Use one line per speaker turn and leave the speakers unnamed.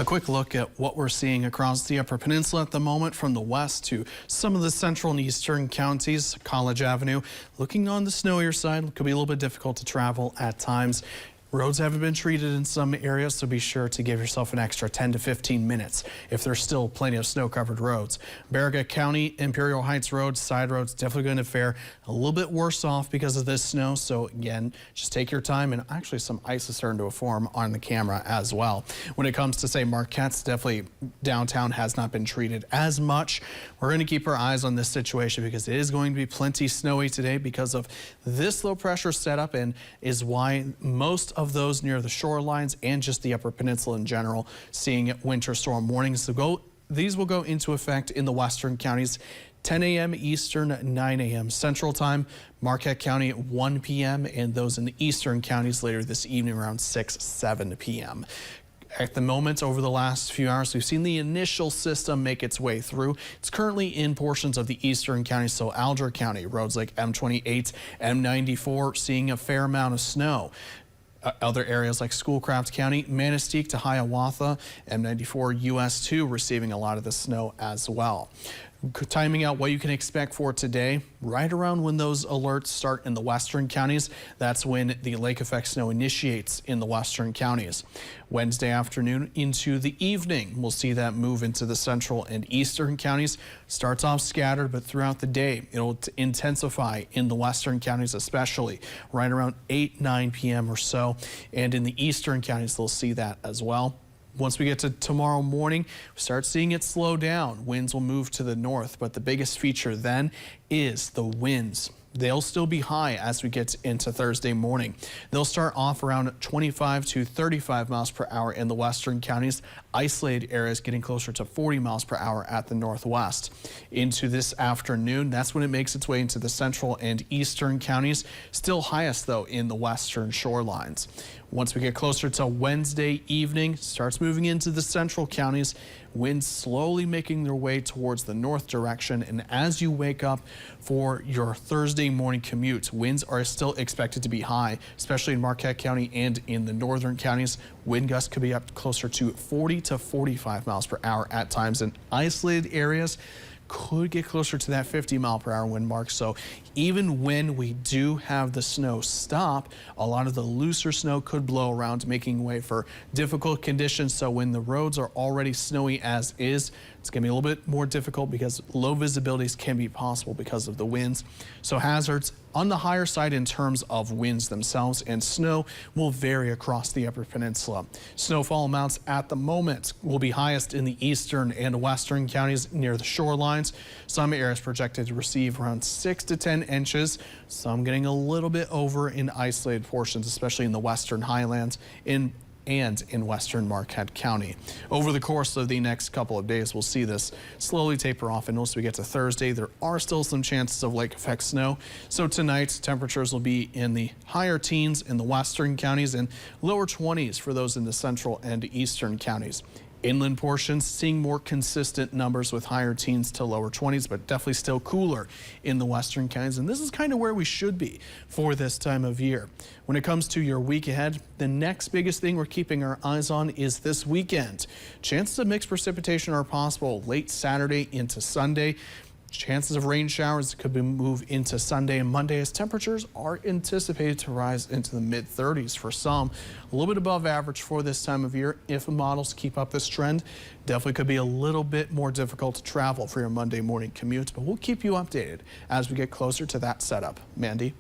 A quick look at what we're seeing across the Upper Peninsula at the moment, from the west to some of the central and eastern counties. College Avenue, looking on the snowier side, could be a little bit difficult to travel at times. Roads haven't been treated in some areas, so be sure to give yourself an extra 10 to 15 minutes if there's still plenty of snow-covered roads. Baraga County, Imperial Heights roads, side roads, definitely going to fare a little bit worse off because of this snow. So again, just take your time, and actually some ice is starting to form on the camera as well. When it comes to, say, Marquette's, definitely downtown has not been treated as much. We're going to keep our eyes on this situation because it is going to be plenty snowy today because of this low pressure setup, and is why most of those near the shorelines and just the Upper Peninsula in general seeing winter storm warnings. These will go into effect in the western counties 10 a.m. Eastern, 9 a.m. Central Time. Marquette County at 1 p.m. and those in the eastern counties later this evening around 7 p.m. At the moment, over the last few hours, we've seen the initial system make its way through. It's currently in portions of the eastern counties, so Alger County, roads like M28, M94, seeing a fair amount of snow. Other areas like Schoolcraft County, Manistee to Hiawatha, M94 US 2 receiving a lot of the snow as well. Timing out what you can expect for today, right around when those alerts start in the western counties. That's when the lake effect snow initiates in the western counties. Wednesday afternoon into the evening, we'll see that move into the central and eastern counties. Starts off scattered, but throughout the day, it'll intensify in the western counties, especially right around 9 p.m. or so. And in the eastern counties, they'll see that as well. Once we get to tomorrow morning, we start seeing it slow down. Winds will move to the north, but the biggest feature then is the winds. They'll still be high as we get into Thursday morning. They'll start off around 25 to 35 miles per hour in the western counties. Isolated areas getting closer to 40 miles per hour at the northwest. Into this afternoon, that's when it makes its way into the central and eastern counties. Still highest, though, in the western shorelines. Once we get closer to Wednesday evening, starts moving into the central counties. Winds slowly making their way towards the north direction. And as you wake up for your Thursday morning commute, winds are still expected to be high, especially in Marquette County and in the northern counties. Wind gusts could be up closer to 40 to 45 miles per hour at times, and isolated areas could get closer to that 50 mile per hour wind mark. So even when we do have the snow stop, a lot of the looser snow could blow around, making way for difficult conditions. So when the roads are already snowy as is, it's going to be a little bit more difficult because low visibilities can be possible because of the winds. So hazards on the higher side in terms of winds themselves, and snow will vary across the Upper Peninsula. Snowfall amounts at the moment will be highest in the eastern and western counties near the shorelines. Some areas projected to receive around 6 to 10 inches, some getting a little bit over in isolated portions, especially in the western highlands and in western Marquette County. Over the course of the next couple of days, we'll see this slowly taper off, and once we get to Thursday, there are still some chances of lake effect snow. So tonight, temperatures will be in the higher teens in the western counties and lower 20s for those in the central and eastern counties. Inland portions seeing more consistent numbers with higher teens to lower 20s, but definitely still cooler in the western counties. And this is kind of where we should be for this time of year. When it comes to your week ahead, the next biggest thing we're keeping our eyes on is this weekend. Chances of mixed precipitation are possible late Saturday into Sunday. Chances of rain showers could move into Sunday and Monday as temperatures are anticipated to rise into the mid-30s for some. A little bit above average for this time of year. If models keep up this trend, definitely could be a little bit more difficult to travel for your Monday morning commute, but we'll keep you updated as we get closer to that setup. Mandy?